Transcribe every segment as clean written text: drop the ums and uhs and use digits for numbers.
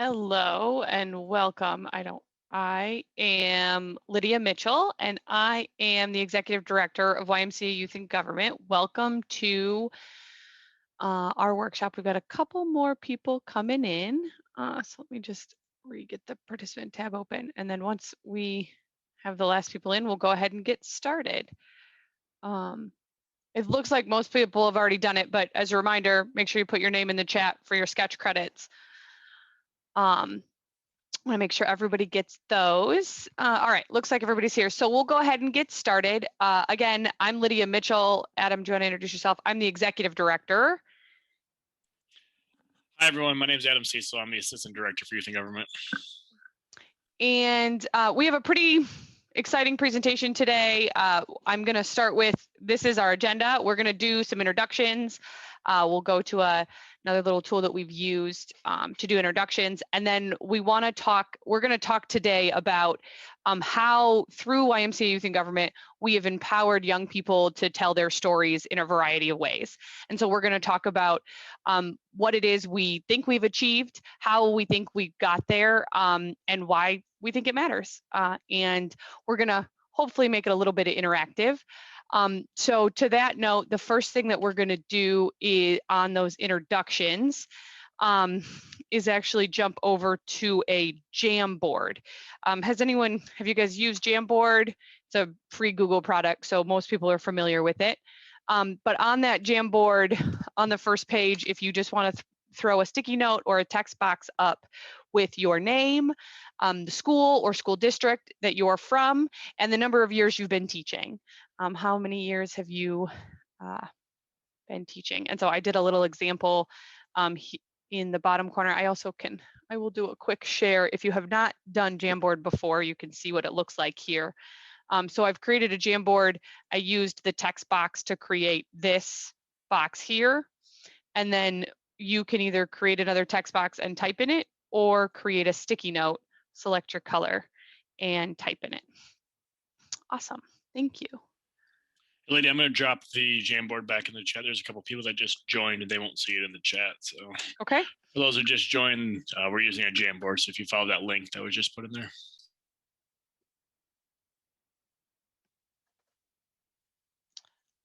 Hello and welcome. I am Lydia Mitchell and I am the Executive Director of YMCA Youth in Government. Welcome to our workshop. We've got a couple more people coming in. So let me just get the participant tab open. And then once we have the last people in, we'll go ahead and get started. It looks like most people have already done it, but as a reminder, make sure you put your name in the chat for your sketch credits. I want to make sure everybody gets those. All right, looks like everybody's here. So we'll go ahead and get started. Again, I'm Lydia Mitchell. Adam, do you want to introduce yourself? I'm the Executive Director. Hi, everyone. My name is Adam Cecil. I'm the Assistant Director for Youth in Government. And we have a pretty exciting presentation today. I'm going to start with, this is our agenda. We're going to do some introductions. We'll go to another little tool that we've used to do introductions. And then we're going to talk today about how through YMCA Youth in Government, we have empowered young people to tell their stories in a variety of ways. And so we're going to talk about what it is we think we've achieved, how we think we got there, and why we think it matters. And we're going to hopefully make it a little bit interactive. So to that note, the first thing that we're going to do is on those introductions is actually jump over to a Jamboard. Have you guys used Jamboard? It's a free Google product, so most people are familiar with it. But on that Jamboard, on the first page, if you just want to throw a sticky note or a text box up with your name, the school or school district that you're from, and the number of years you've been teaching. How many years have you been teaching? And so I did a little example in the bottom corner. I will do a quick share. If you have not done Jamboard before, you can see what it looks like here. So I've created a Jamboard. I used the text box to create this box here. And then you can either create another text box and type in it, or create a sticky note, select your color, and type in it. Awesome. Thank you. Lady, I'm going to drop the Jamboard back in the chat. There's a couple people that just joined and they won't see it in the chat. So okay. For those who just joined, we're using a Jamboard. So if you follow that link that was just put in there.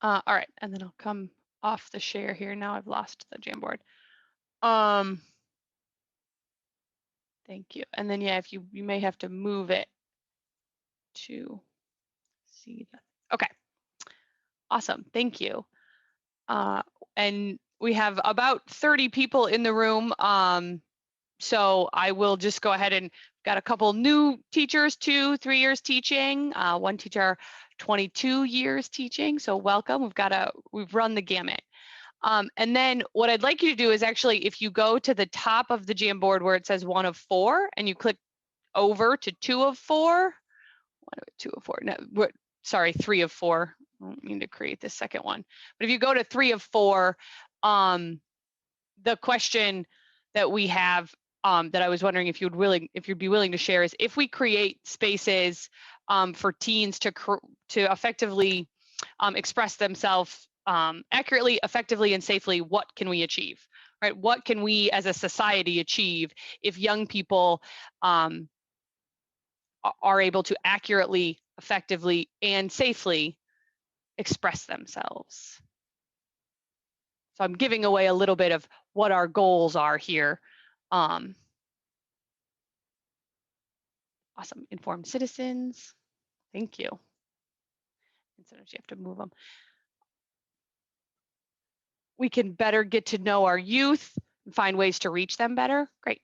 All right, and then I'll come off the share here. Now I've lost the Jamboard. Thank you. And then yeah, if you may have to move it to see that. Okay. Awesome. Thank you. And we have about 30 people in the room. So I will just go ahead and got a couple new teachers, 2-3 years teaching, one teacher 22 years teaching. So welcome. We've run the gamut. And then what I'd like you to do is actually, if you go to the top of the Jamboard where it says 1 of 4 and you click over to 2 of 4, 2 of 4, no, sorry, 3 of 4. I don't mean to create this second one. But if you go to 3 of 4, the question that we have that I was wondering if you'd be willing to share is, if we create spaces for teens to effectively express themselves accurately, effectively, and safely, what can we achieve? Right? What can we as a society achieve if young people are able to accurately, effectively, and safely express themselves? So I'm giving away a little bit of what our goals are here. Awesome. Informed citizens. Thank you. And sometimes you have to move them. We can better get to know our youth and find ways to reach them better. Great.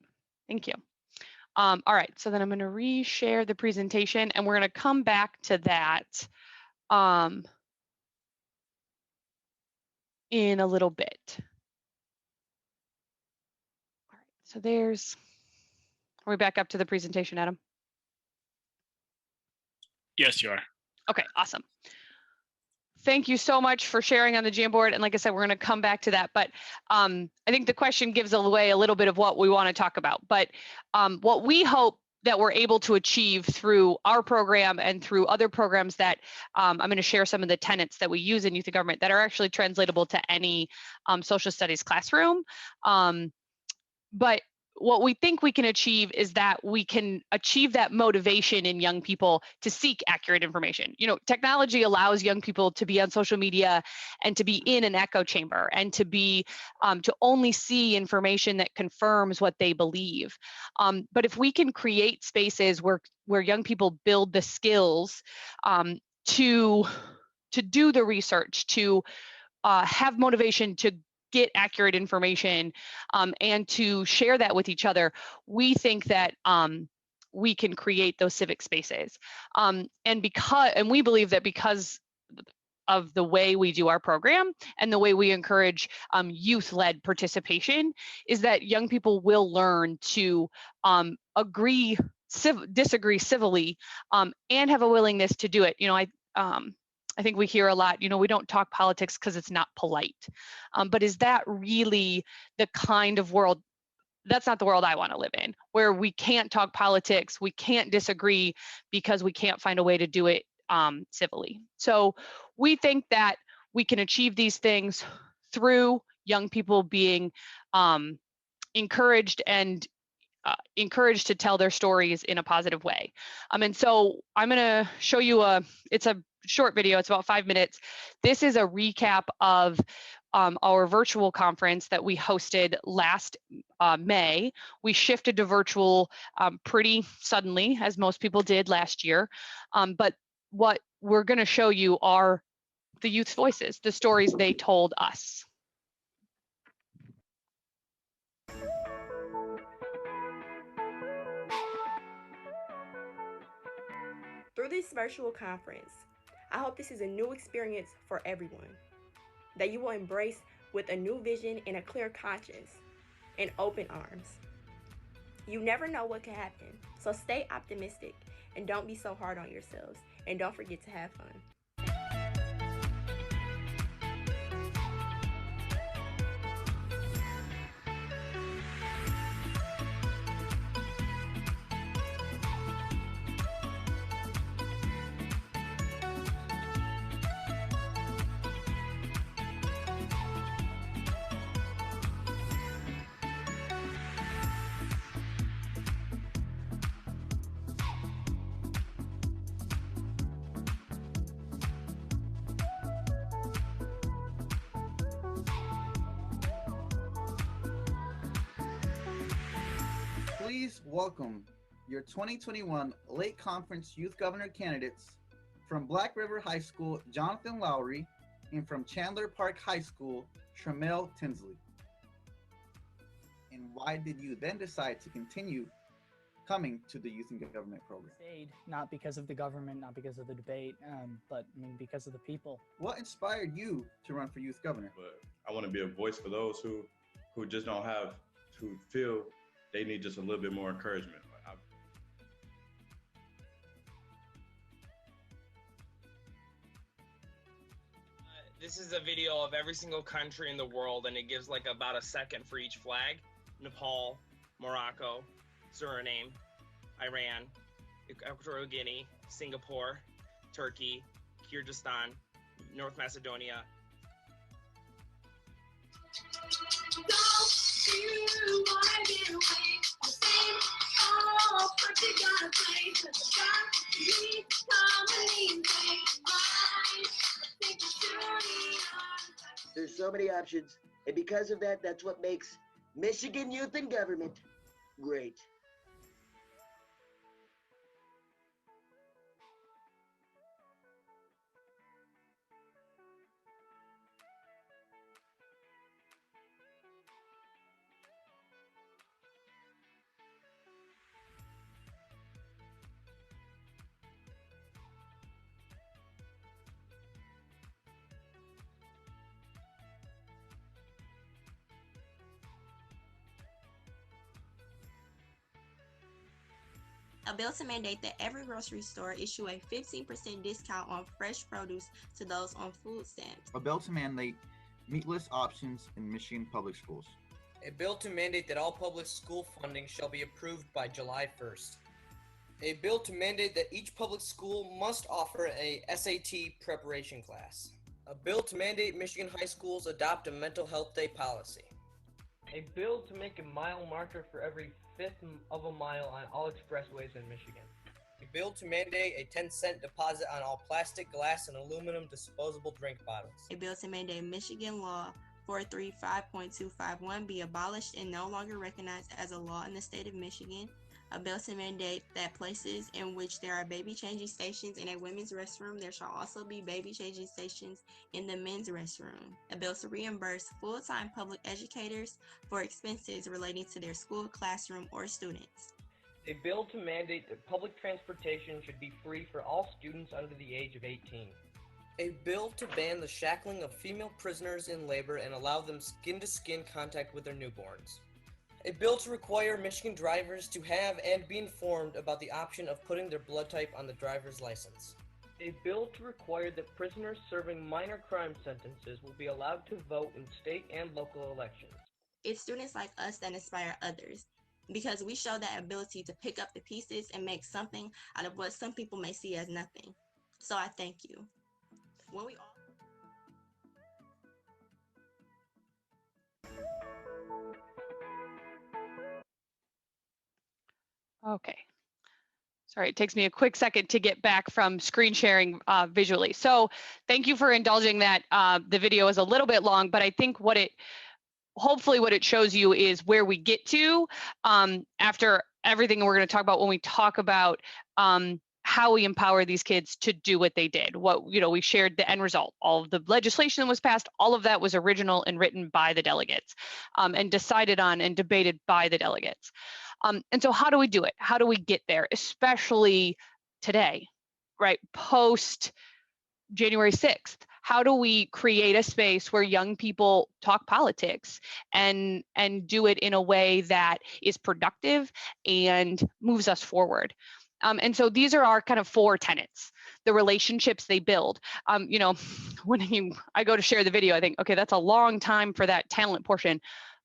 Thank you. All right. So then I'm going to reshare the presentation, and we're going to come back to that in a little bit. All right. So are we back up to the presentation, Adam? Yes, you are. Okay, awesome. Thank you so much for sharing on the Jamboard. And like I said, we're going to come back to that. But I think the question gives away a little bit of what we want to talk about. But what we hope that we're able to achieve through our program and through other programs that I'm going to share some of the tenets that we use in youth and government that are actually translatable to any social studies classroom. But what we think we can achieve is that we can achieve that motivation in young people to seek accurate information. Technology allows young people to be on social media and to be in an echo chamber and to be to only see information that confirms what they believe. But if we can create spaces where young people build the skills to do the research, to have motivation to get accurate information and to share that with each other, we think that we can create those civic spaces. And we believe that because of the way we do our program and the way we encourage youth-led participation, is that young people will learn to disagree civilly and have a willingness to do it. I think we hear a lot, we don't talk politics because it's not polite. But is that really the kind of world? That's not the world I want to live in, where we can't talk politics, we can't disagree because we can't find a way to do it civilly. So we think that we can achieve these things through young people being encouraged to tell their stories in a positive way. And so I'm going to show you it's a short video. It's about 5 minutes. This is a recap of our virtual conference that we hosted last May. We shifted to virtual pretty suddenly, as most people did last year. But what we're going to show you are the youth's voices, the stories they told us. Through this virtual conference, I hope this is a new experience for everyone, that you will embrace with a new vision and a clear conscience and open arms. You never know what can happen, so stay optimistic and don't be so hard on yourselves, and don't forget to have fun. Please welcome your 2021 Lake Conference Youth Governor candidates from Black River High School, Jonathan Lowry, and from Chandler Park High School, Tramel Tinsley. And why did you then decide to continue coming to the Youth and Government program? Stayed, not because of the government, not because of the debate, but because of the people. What inspired you to run for Youth Governor? But I want to be a voice for those who just don't have, who feel they need just a little bit more encouragement. This is a video of every single country in the world, and it gives like about a second for each flag. Nepal, Morocco, Suriname, Iran, Equatorial Guinea, Singapore, Turkey, Kyrgyzstan, North Macedonia. There's so many options, and because of that, that's what makes Michigan Youth in Government great. A bill to mandate that every grocery store issue a 15% discount on fresh produce to those on food stamps. A bill to mandate meatless options in Michigan public schools. A bill to mandate that all public school funding shall be approved by July 1st. A bill to mandate that each public school must offer a SAT preparation class. A bill to mandate Michigan high schools adopt a mental health day policy. A bill to make a mile marker for every fifth of a mile on all expressways in Michigan. A bill to mandate a 10-cent deposit on all plastic, glass, and aluminum disposable drink bottles. A bill to mandate Michigan Law 435.251 be abolished and no longer recognized as a law in the state of Michigan. A bill to mandate that places in which there are baby changing stations in a women's restroom, there shall also be baby changing stations in the men's restroom. A bill to reimburse full-time public educators for expenses relating to their school, classroom, or students. A bill to mandate that public transportation should be free for all students under the age of 18. A bill to ban the shackling of female prisoners in labor and allow them skin-to-skin contact with their newborns. A bill to require Michigan drivers to have and be informed about the option of putting their blood type on the driver's license. A bill to require that prisoners serving minor crime sentences will be allowed to vote in state and local elections. It's students like us that inspire others, because we show that ability to pick up the pieces and make something out of what some people may see as nothing. So I thank you. When we all Okay. Sorry, it takes me a quick second to get back from screen sharing visually. So thank you for indulging that. The video is a little bit long, but I think hopefully what it shows you is where we get to after everything we're going to talk about when we talk about how we empower these kids to do what they did. We shared the end result. All of the legislation that was passed, all of that was original and written by the delegates and decided on and debated by the delegates. And so how do we do it? How do we get there, especially today, right? Post January 6th. How do we create a space where young people talk politics and do it in a way that is productive and moves us forward? And so these are our kind of 4 tenets, the relationships they build. When I go to share the video, I think, okay, that's a long time for that talent portion.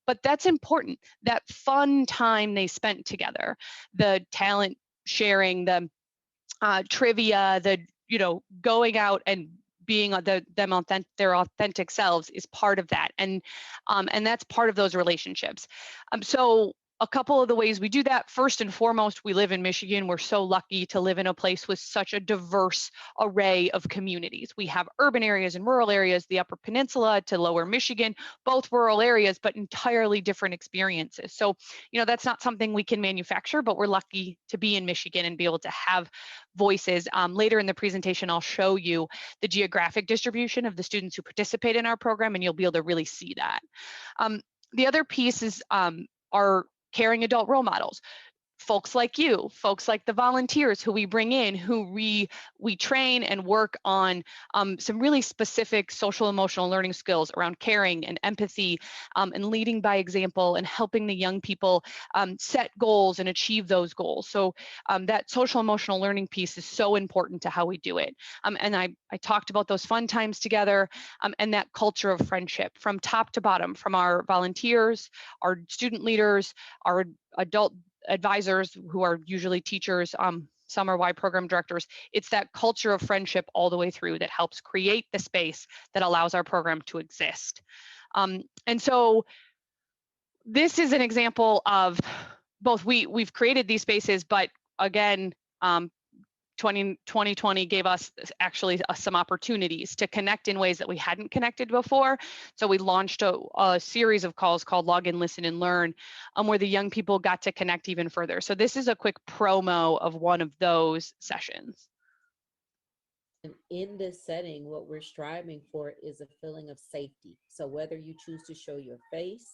But that's important, that fun time they spent together, the talent sharing, the trivia, the going out and being their authentic selves is part of that, and that's part of those relationships. So a couple of the ways we do that, first and foremost, we live in Michigan. We're so lucky to live in a place with such a diverse array of communities. We have urban areas and rural areas, the Upper Peninsula to Lower Michigan, both rural areas, but entirely different experiences. So, that's not something we can manufacture, but we're lucky to be in Michigan and be able to have voices. Later in the presentation, I'll show you the geographic distribution of the students who participate in our program, and you'll be able to really see that. The other piece is our caring adult role models, folks like you, folks like the volunteers who we bring in, who we train and work on some really specific social emotional learning skills around caring and empathy and leading by example and helping the young people set goals and achieve those goals. So that social emotional learning piece is so important to how we do it. And I talked about those fun times together and that culture of friendship from top to bottom, from our volunteers, our student leaders, our adult advisors who are usually teachers, some are Y program directors. It's that culture of friendship all the way through that helps create the space that allows our program to exist. And so this is an example of both we've created these spaces, but again, 2020 gave us actually some opportunities to connect in ways that we hadn't connected before. So we launched a series of calls called Log In, Listen, and Learn, where the young people got to connect even further. So this is a quick promo of one of those sessions. And in this setting, what we're striving for is a feeling of safety. So whether you choose to show your face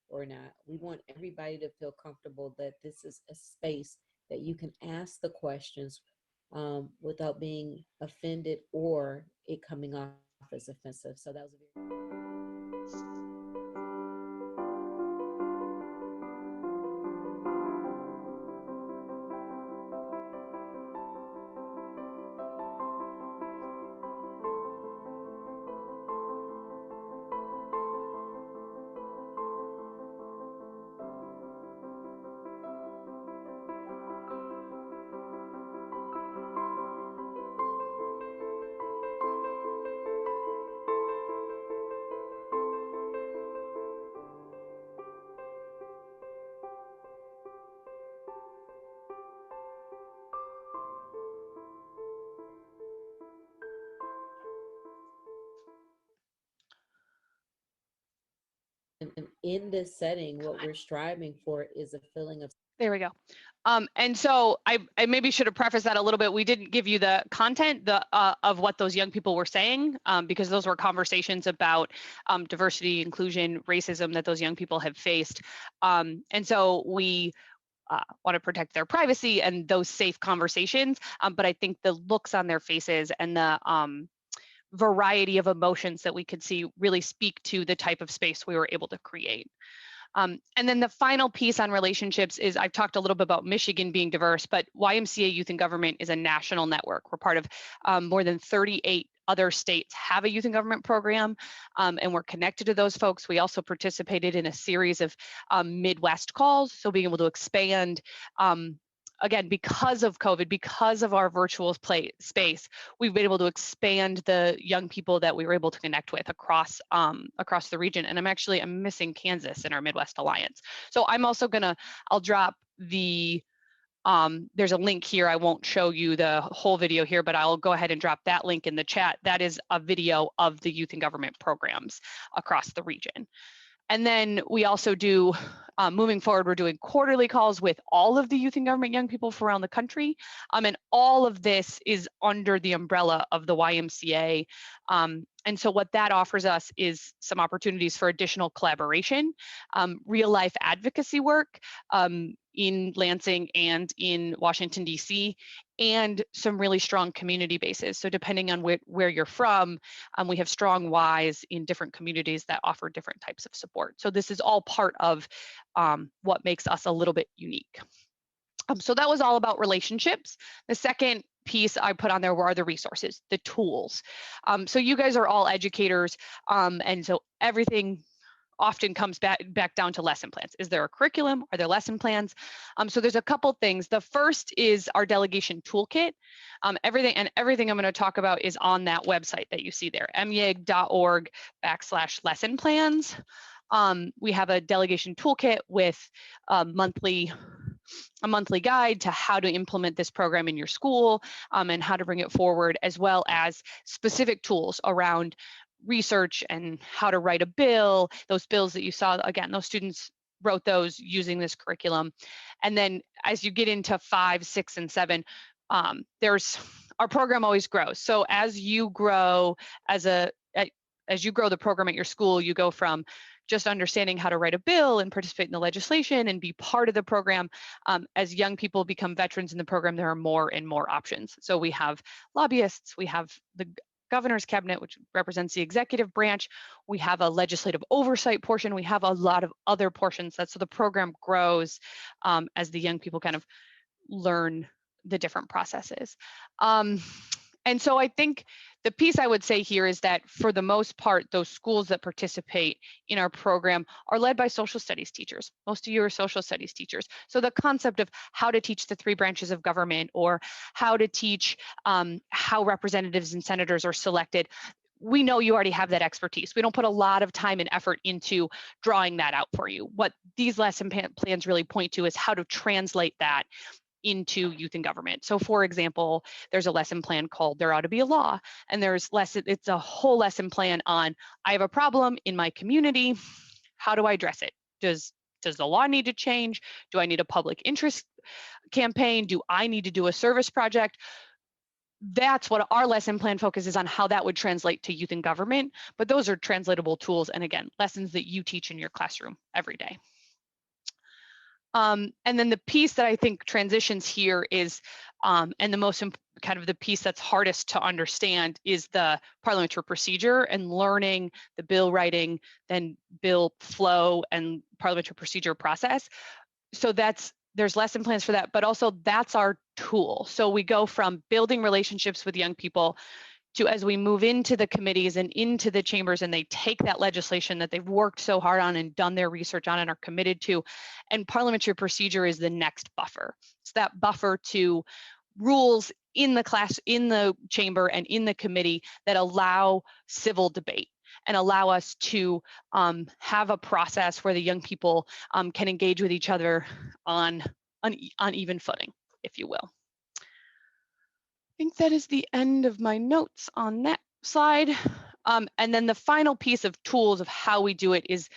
or not, we want everybody to feel comfortable that this is a space that you can ask the questions without being offended or it coming off as offensive. So that was a very And in this setting, what we're striving for is a feeling of. There we go. And so I maybe should have prefaced that a little bit. We didn't give you the content of what those young people were saying, because those were conversations about diversity, inclusion, racism that those young people have faced. And so we want to protect their privacy and those safe conversations. But I think the looks on their faces and the variety of emotions that we could see really speak to the type of space we were able to create. And then the final piece on relationships is I've talked a little bit about Michigan being diverse, but YMCA Youth in Government is a national network. We're part of more than 38 other states have a youth in government program, and we're connected to those folks. We also participated in a series of Midwest calls, so being able to expand again, because of COVID, because of our virtual space, we've been able to expand the young people that we were able to connect with across the region. And I'm missing Kansas in our Midwest Alliance. So I'm also I'll drop the, there's a link here. I won't show you the whole video here, but I'll go ahead and drop that link in the chat. That is a video of the youth in government programs across the region. And then we also do, moving forward, we're doing quarterly calls with all of the youth in government young people from around the country. And all of this is under the umbrella of the YMCA. And so what that offers us is some opportunities for additional collaboration, real life advocacy work in Lansing and in Washington, DC, and some really strong community bases. So depending on where you're from, we have strong Ys in different communities that offer different types of support. So this is all part of what makes us a little bit unique. So that was all about relationships. The second piece I put on there were the resources, the tools. So you guys are all educators, and so everything often comes back down to lesson plans. Is there a curriculum? Are there lesson plans? So there's a couple things. The first is our delegation toolkit. Everything I'm going to talk about is on that website that you see there, myig.org/lesson plans. We have a delegation toolkit with a monthly guide to how to implement this program in your school, and how to bring it forward, as well as specific tools around research and how to write a bill. Those bills that you saw, again, those students wrote those using this curriculum. And then as you get into 5, 6, and 7, our program always grows. So as you grow as you grow the program at your school, you go from just understanding how to write a bill and participate in the legislation and be part of the program. As young people become veterans in the program, there are more and more options. So we have lobbyists, we have the governor's cabinet, which represents the executive branch. We have a legislative oversight portion. We have a lot of other portions. So the program grows as the young people kind of learn the different processes. And so I think the piece I would say here is that for the most part, those schools that participate in our program are led by social studies teachers. Most of you are social studies teachers. So the concept of how to teach the 3 branches of government, or how to teach how representatives and senators are selected, we know you already have that expertise. We don't put a lot of time and effort into drawing that out for you. What these lesson plans really point to is how to translate that into youth in government. So for example, there's a lesson plan called There Ought to Be a Law, and it's a whole lesson plan on, I have a problem in my community, how do I address it? Does the law need to change? Do I need a public interest campaign? Do I need to do a service project? That's what our lesson plan focuses on, how that would translate to youth in government, but those are translatable tools, and again, lessons that you teach in your classroom every day. And then the piece that I think transitions here is, and the most kind of the piece that's hardest to understand, is the parliamentary procedure and learning the bill writing, then bill flow and parliamentary procedure process. So there's lesson plans for that, but also that's our tool. So we go from building relationships with young people to, as we move into the committees and into the chambers, and they take that legislation that they've worked so hard on and done their research on and are committed to, and parliamentary procedure is the next buffer. It's that buffer to rules in the class, in the chamber, and in the committee that allow civil debate and allow us to have a process where the young people can engage with each other on even footing, if you will. I think that is the end of my notes on that slide. And then the final piece of tools of how we do it is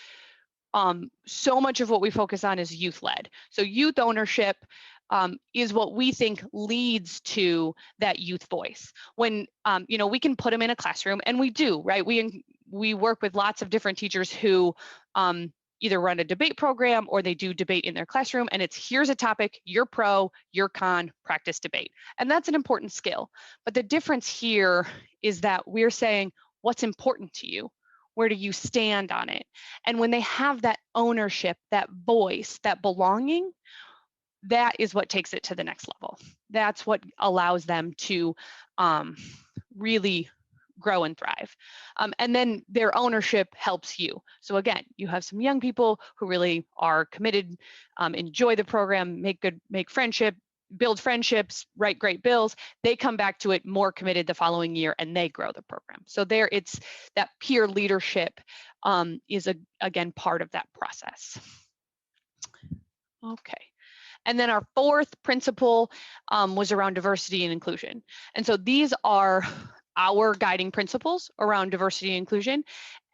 so much of what we focus on is youth led. So youth ownership is what we think leads to that youth voice. When, you know, we can put them in a classroom, and we do, right? We work with lots of different teachers who either run a debate program or they do debate in their classroom, and it's here's a topic, you're pro, you're con, practice debate. And that's an important skill. But the difference here is that we're saying, what's important to you? Where do you stand on it? And when they have that ownership, that voice, that belonging, that is what takes it to the next level. That's what allows them to really grow and thrive. And then their ownership helps you. So again, you have some young people who really are committed, enjoy the program, make friendship, build friendships, write great bills. They come back to it more committed the following year, and they grow the program. So there, it's that peer leadership is again part of that process. Okay. And then our fourth principle was around diversity and inclusion. And so these are our guiding principles around diversity and inclusion.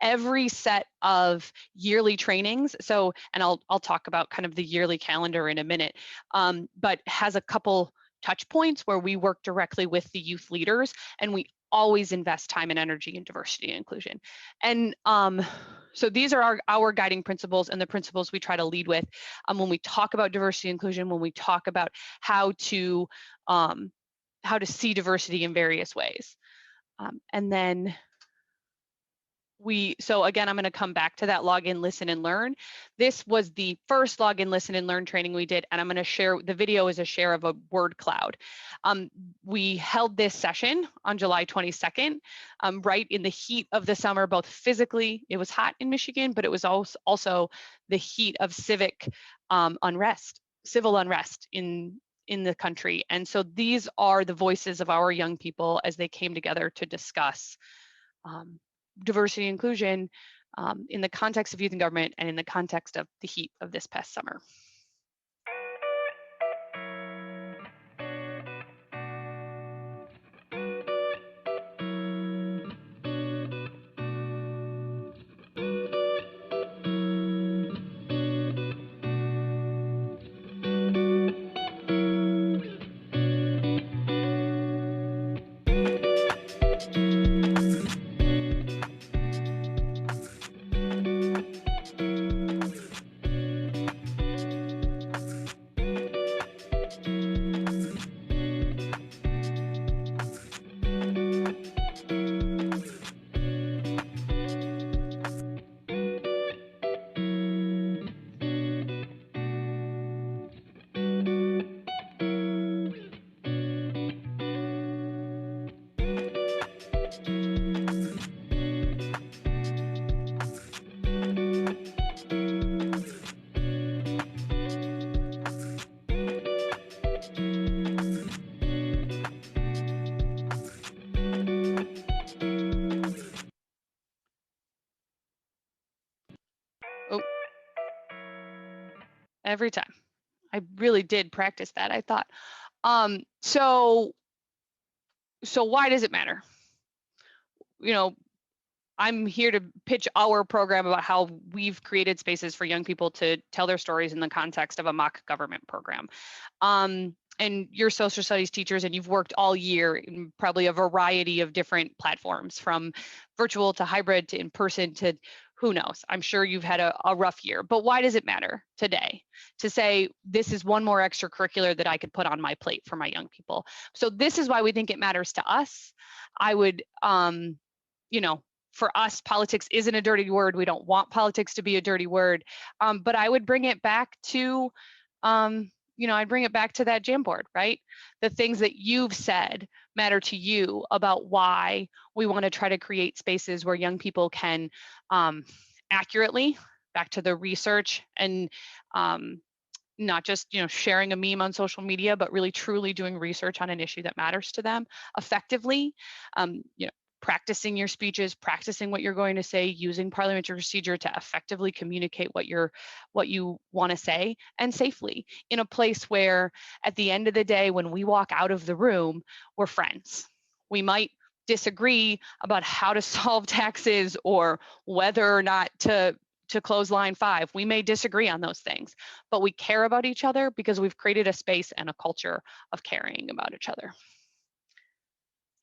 Every set of yearly trainings, so, and I'll talk about kind of the yearly calendar in a minute, but has a couple touch points where we work directly with the youth leaders, and we always invest time and energy in diversity and inclusion. And so these are our guiding principles and the principles we try to lead with when we talk about diversity and inclusion, when we talk about how to see diversity in various ways. And then so again, I'm going to come back to that login, listen, and learn. This was the first login, listen, and learn training we did, and I'm going to share, the video is a share of a word cloud. We held this session on July 22nd, right in the heat of the summer, both physically, it was hot in Michigan, but it was also the heat of civil unrest in the country. And so these are the voices of our young people as they came together to discuss diversity and inclusion in the context of youth and government and in the context of the heat of this past summer. Every time. I really did practice that, I thought. So why does it matter? You know, I'm here to pitch our program about how we've created spaces for young people to tell their stories in the context of a mock government program. And you're social studies teachers, and you've worked all year in probably a variety of different platforms, from virtual to hybrid to in person to who knows. I'm sure you've had a rough year, but why does it matter today to say this is one more extracurricular that I could put on my plate for my young people? So this is why we think it matters to us. I would, you know, for us, politics isn't a dirty word. We don't want politics to be a dirty word, but I would bring it back to, you know, I'd bring it back to that Jamboard, right? The things that you've said matter to you about why we want to try to create spaces where young people can accurately, back to the research, and not just, you know, sharing a meme on social media, but really truly doing research on an issue that matters to them effectively. You know, practicing your speeches, practicing what you're going to say, using parliamentary procedure to effectively communicate what you want to say, and safely, in a place where at the end of the day, when we walk out of the room, we're friends. We might disagree about how to solve taxes or whether or not to to close line 5. We may disagree on those things, but we care about each other because we've created a space and a culture of caring about each other.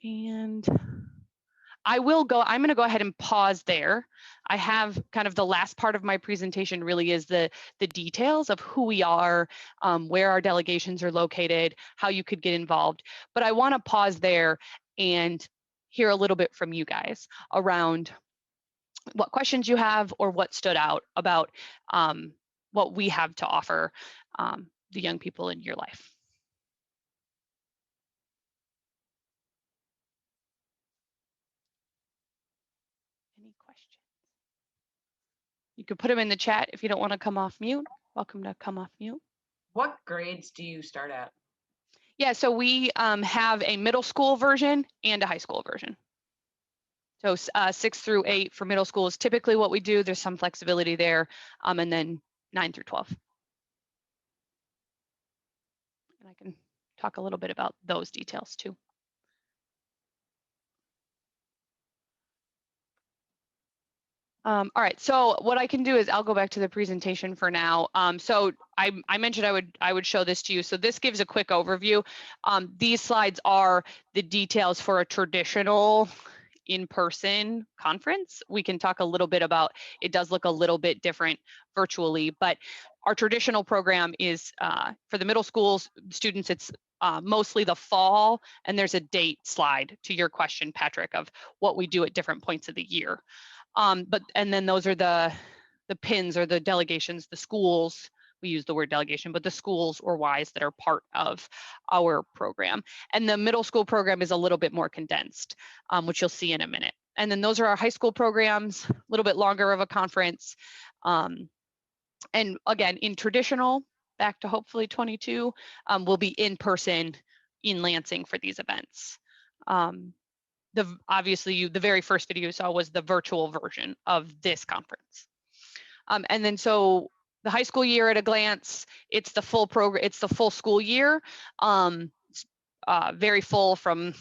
And I'm going to go ahead and pause there. I have kind of the last part of my presentation really is the details of who we are, where our delegations are located, how you could get involved. But I want to pause there and hear a little bit from you guys around what questions you have or what stood out about what we have to offer the young people in your life. Any questions? You could put them in the chat if you don't want to come off mute. Welcome to come off mute. What grades do you start at? Yeah, so we have a middle school version and a high school version. So 6 through 8 for middle school is typically what we do. There's some flexibility there, and then 9 through 12. And I can talk a little bit about those details too. All right, so what I can do is I'll go back to the presentation for now. So I mentioned I would show this to you. So this gives a quick overview. These slides are the details for a traditional in-person conference. We can talk a little bit about, it does look a little bit different virtually, but our traditional program is for the middle school students, it's mostly the fall, and there's a date slide to your question, Patrick, of what we do at different points of the year. And then those are the pins or the delegations, the schools, we use the word delegation, but the schools or Ys that are part of our program. And the middle school program is a little bit more condensed, which you'll see in a minute. And then those are our high school programs, a little bit longer of a conference. And again, in traditional, back to hopefully 22, we'll be in person in Lansing for these events. Obviously the very first video you saw was the virtual version of this conference. And then so the high school year at a glance, it's the full program, it's the full school year, very full from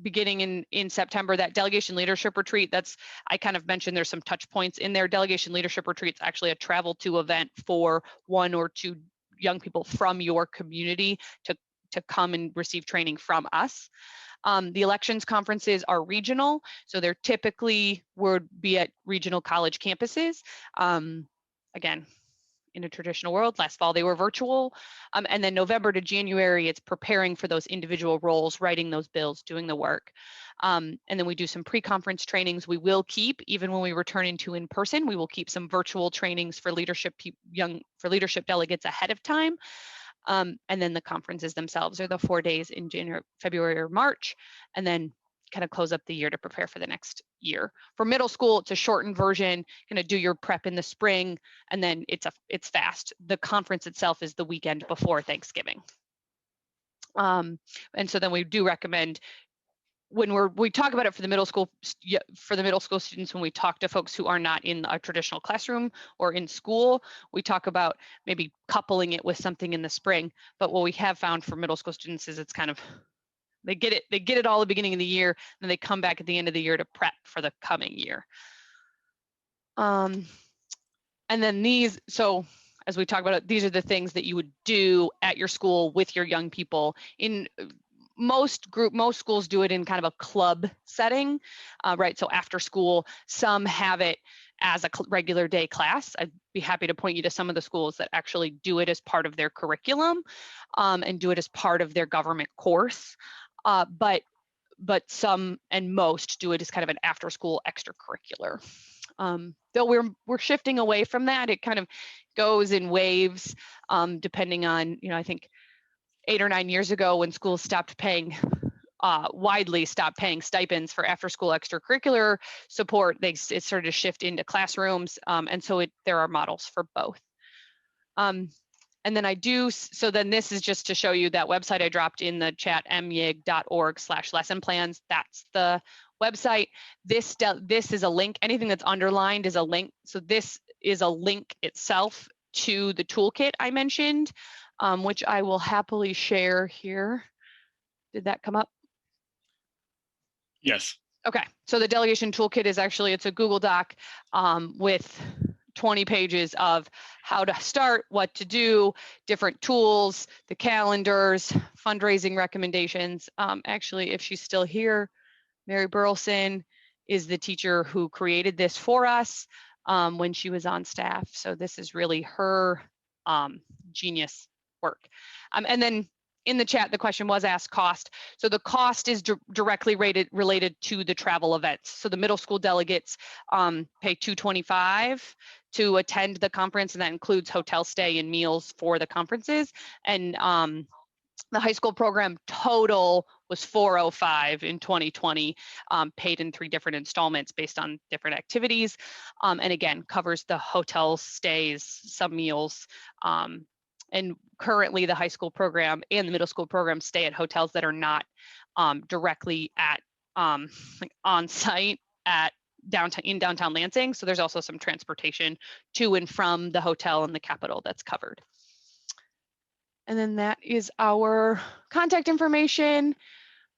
beginning in September. That delegation leadership retreat, I kind of mentioned there's some touch points in there. Delegation leadership retreat's actually a travel to event for 1 or 2 young people from your community to come and receive training from us. The elections conferences are regional, so they're typically would be at regional college campuses. Again, in a traditional world, last fall they were virtual. And then November to January, it's preparing for those individual roles, writing those bills, doing the work. And then we do some pre-conference trainings. We will keep, even when we return into in-person, we will keep some virtual trainings for leadership leadership delegates ahead of time. And then the conferences themselves are the 4 days in January, February, or March, and then kind of close up the year to prepare for the next year. For middle school, it's a shortened version, gonna do your prep in the spring, and then it's fast. The conference itself is the weekend before Thanksgiving. And so then we do recommend, when we talk about it for the middle school students, when we talk to folks who are not in a traditional classroom or in school, we talk about maybe coupling it with something in the spring. But what we have found for middle school students is it's kind of, they get it all at the beginning of the year, and they come back at the end of the year to prep for the coming year. And then so as we talk about it, these are the things that you would do at your school with your young people. In most schools do it in kind of a club setting, right? So after school, some have it as a regular day class. I'd be happy to point you to some of the schools that actually do it as part of their curriculum and do it as part of their government course. But some and most do it as kind of an after school extracurricular. Though we're shifting away from that, it kind of goes in waves depending on, I think 8 or 9 years ago when schools widely stopped paying stipends for after school extracurricular support, it started to shift into classrooms. And so there are models for both. And then so then this is just to show you that website I dropped in the chat, myig.org/lesson plans. That's the website. This is a link. Anything that's underlined is a link. So this is a link itself to the toolkit I mentioned, which I will happily share here. Did that come up? Yes. Okay, so the delegation toolkit is actually, it's a Google Doc with 20 pages of how to start, what to do, different tools, the calendars, fundraising recommendations. Actually, if she's still here, Mary Burleson is the teacher who created this for us when she was on staff. So this is really her genius work. And then in the chat, the question was asked cost. So the cost is directly related to the travel events. So the middle school delegates pay $225 to attend the conference, and that includes hotel stay and meals for the conferences. And the high school program total was $405 in 2020, paid in 3 different installments based on different activities. And again, covers the hotel stays, some meals, and currently the high school program and the middle school program stay at hotels that are not directly at like on site at downtown Lansing. So there's also some transportation to and from the hotel and the Capitol that's covered. And then that is our contact information.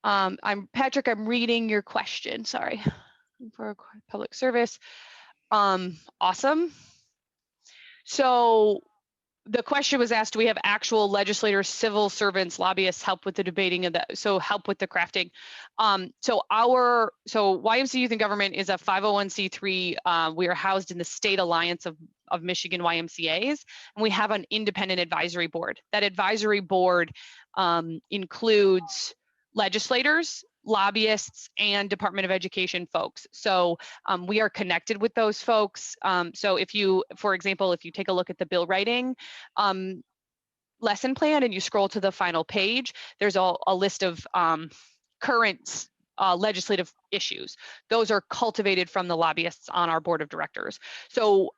I'm Patrick, I'm reading your question, sorry, for public service. Awesome. So the question was asked, do we have actual legislators, civil servants, lobbyists help with the debating of that? So help with the crafting. So YMCA Youth in Government is a 501c3. We are housed in the State Alliance of Michigan YMCAs, and we have an independent advisory board. That advisory board includes legislators, lobbyists, and Department of Education folks. So we are connected with those folks. So if you, for example, if you take a look at the bill writing lesson plan and you scroll to the final page, there's a list of current legislative issues. Those are cultivated from the lobbyists on our board of directors. So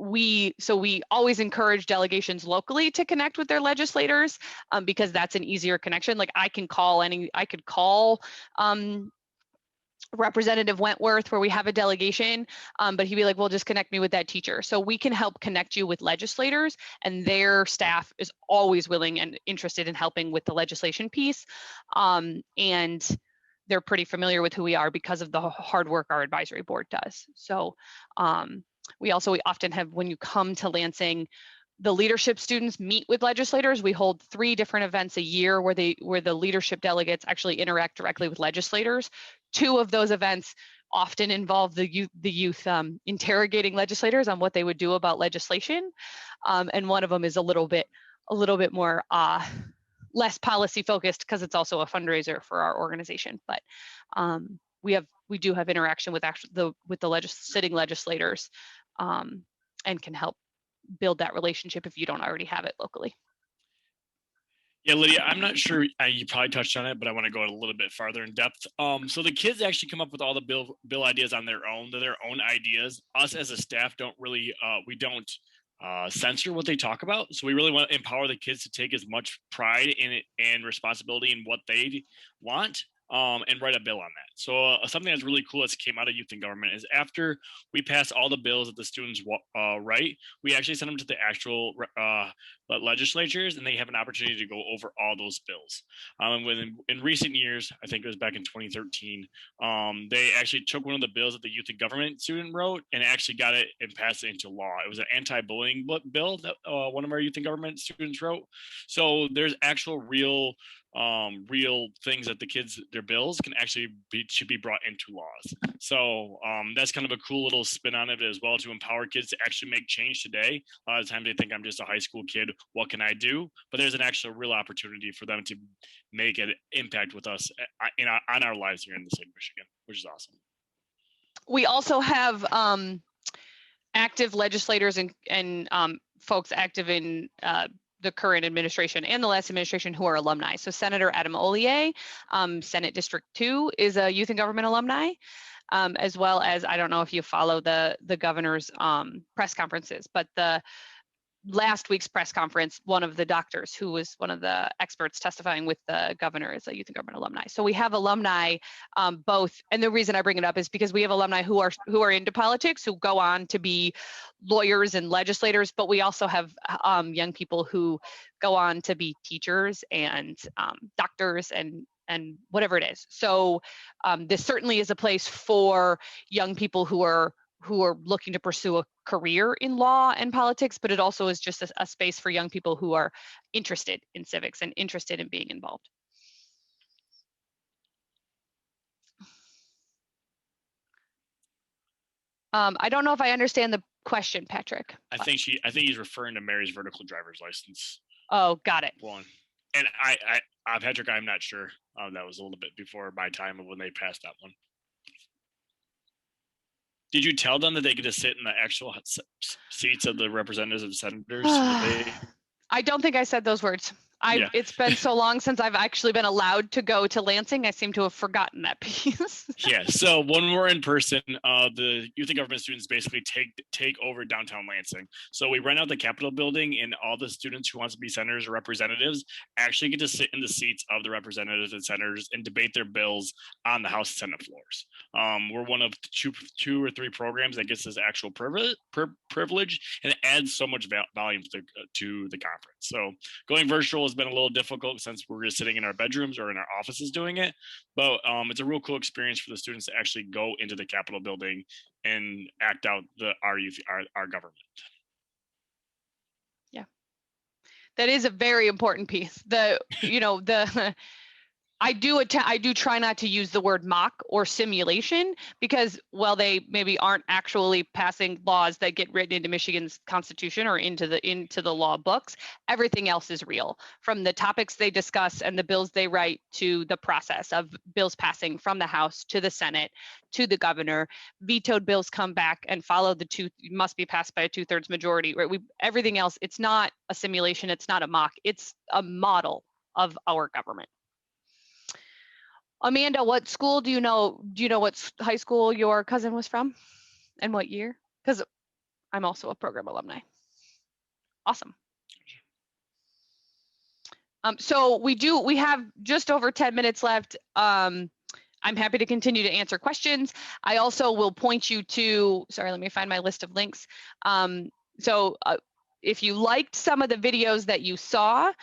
we always encourage delegations locally to connect with their legislators because that's an easier connection. Like I could call Representative Wentworth where we have a delegation, but he'd be like, well, just connect me with that teacher. So we can help connect you with legislators, and their staff is always willing and interested in helping with the legislation piece. And they're pretty familiar with who we are because of the hard work our advisory board does. So we often have, when you come to Lansing, the leadership students meet with legislators. We hold 3 different events a year where the leadership delegates actually interact directly with legislators. 2 of those events often involve the youth interrogating legislators on what they would do about legislation, and one of them is a little bit more less policy focused because it's also a fundraiser for our organization. But we do have interaction with the sitting legislators, and can help build that relationship if you don't already have it locally. Yeah, Lydia, I'm not sure you probably touched on it, but I want to go a little bit farther in depth. So the kids actually come up with all the bill ideas on their own. They're their own ideas. Us as a staff don't really, we don't censor what they talk about. So we really want to empower the kids to take as much pride in it and responsibility in what they want. And write a bill on that. So something that's really cool that came out of Youth in Government is after we pass all the bills that the students write, we actually send them to the actual legislatures, and they have an opportunity to go over all those bills. In recent years, I think it was back in 2013, they actually took one of the bills that the Youth in Government student wrote and actually got it and passed it into law. It was an anti-bullying bill that one of our Youth in Government students wrote. So there's actual real things that the kids, their bills can actually should be brought into laws. So that's kind of a cool little spin on it as well, to empower kids to actually make change today. A lot of times they think I'm just a high school kid, what can I do? But there's an actual real opportunity for them to make an impact with us on our lives here in the state of Michigan, which is awesome. We also have active legislators and folks active in the current administration and the last administration who are alumni. So Senator Adam Ollier, Senate District 2, is a Youth in Government alumni, as well as, I don't know if you follow the governor's press conferences, but the last week's press conference, one of the doctors who was one of the experts testifying with the governor is a Youth in Government alumni. So we have alumni both, and the reason I bring it up is because we have alumni who are into politics, who go on to be lawyers and legislators, but we also have young people who go on to be teachers and doctors and whatever it is. So this certainly is a place for young people who are who are looking to pursue a career in law and politics, but it also is just a space for young people who are interested in civics and interested in being involved. I don't know if I understand the question, Patrick. I think he's referring to Mary's vertical driver's license Oh, got it. one. And Patrick, I'm not sure. That was a little bit before my time of when they passed that one. Did you tell them that they get to sit in the actual seats of the representatives and senators? I don't think I said those words. Yeah. It's been so long since I've actually been allowed to go to Lansing. I seem to have forgotten that piece. Yeah. So when we're in person, the youth and government students basically take over downtown Lansing. So we rent out the Capitol building, and all the students who wants to be senators or representatives actually get to sit in the seats of the representatives and senators and debate their bills on the House and Senate floors. We're one of two or three programs that gets this actual privilege, and it adds so much volume to the conference. So going virtual has been a little difficult since we're just sitting in our bedrooms or in our offices doing it, but it's a real cool experience for the students to actually go into the Capitol building and act out our government. Yeah, that is a very important piece. I do try not to use the word mock or simulation because while they maybe aren't actually passing laws that get written into Michigan's Constitution or into the law books, everything else is real, from the topics they discuss and the bills they write to the process of bills passing from the House to the Senate to the governor. Vetoed bills come back and follow must be passed by a 2/3 majority. Right? Everything else, it's not a simulation, it's not a mock, it's a model of our government. Amanda, what school do you know what high school your cousin was from and what year? Because I'm also a program alumni. Awesome. So we have just over 10 minutes left. I'm happy to continue to answer questions. I also will point you to, sorry, let me find my list of links. If you liked some of the videos that you saw,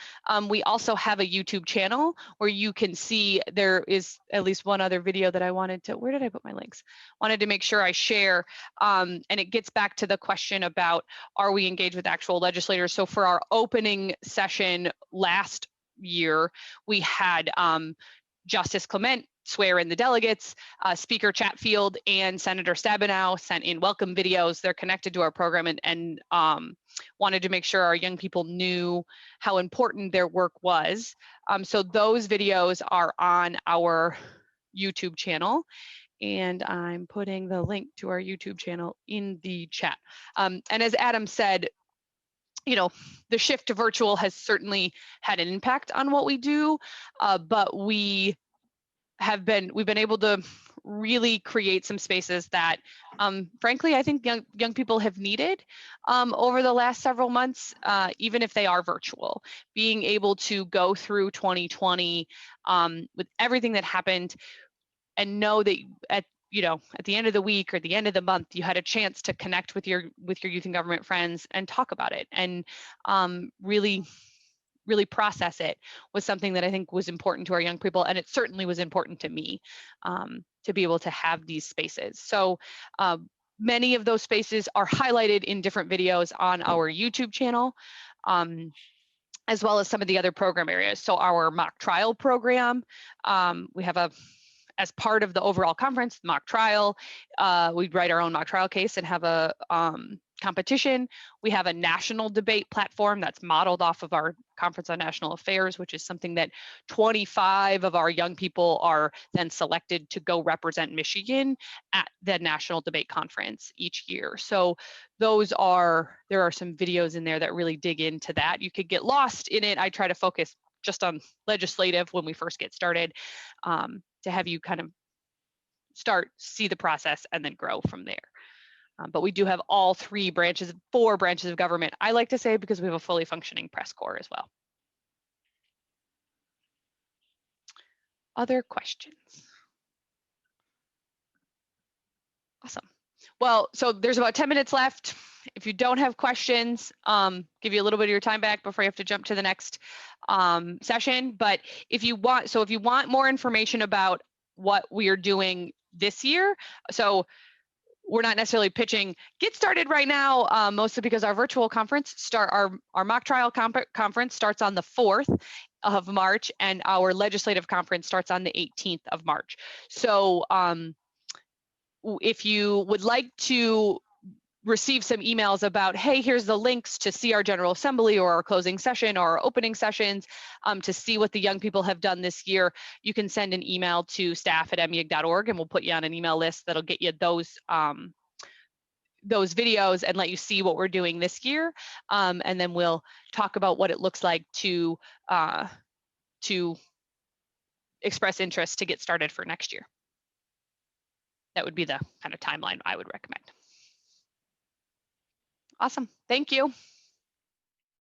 we also have a YouTube channel where you can see there is at least one other video that I wanted to, where did I put my links? Wanted to make sure I share, and it gets back to the question about, are we engaged with actual legislators? So for our opening session last year, we had Justice Clement swear in the delegates, Speaker Chatfield and Senator Stabenow sent in welcome videos. They're connected to our program and wanted to make sure our young people knew how important their work was. So those videos are on our YouTube channel, and I'm putting the link to our YouTube channel in the chat. And as Adam said, the shift to virtual has certainly had an impact on what we do, but we've been able to really create some spaces that, frankly, I think young people have needed over the last several months, even if they are virtual. Being able to go through 2020 with everything that happened and know that at the end of the week or the end of the month, you had a chance to connect with your youth and government friends and talk about it and really process it was something that I think was important to our young people, and it certainly was important to me to be able to have these spaces. So many of those spaces are highlighted in different videos on our YouTube channel, as well as some of the other program areas. So our mock trial program, we have as part of the overall conference, mock trial, we'd write our own mock trial case and have a competition. We have a national debate platform that's modeled off of our Conference on National Affairs, which is something that 25 of our young people are then selected to go represent Michigan at the National Debate Conference each year. So there are some videos in there that really dig into that. You could get lost in it. I try to focus just on legislative when we first get started, to have you kind of see the process and then grow from there. But we do have all four branches of government, I like to say, because we have a fully functioning press corps as well. Other questions? Awesome. Well, so there's about 10 minutes left. If you don't have questions, give you a little bit of your time back before you have to jump to the next session. But if you want more information about what we are doing this year, so we're not necessarily pitching get started right now, mostly because our virtual conference our mock trial conference starts on the 4th of March, and our legislative conference starts on the 18th of March. So if you would like to receive some emails about, hey, here's the links to see our General Assembly or our closing session or our opening sessions, to see what the young people have done this year, you can send an email to staff@meag.org, and we'll put you on an email list that'll get you those videos and let you see what we're doing this year. And then we'll talk about what it looks like to express interest to get started for next year. That would be the kind of timeline I would recommend. Awesome. Thank you.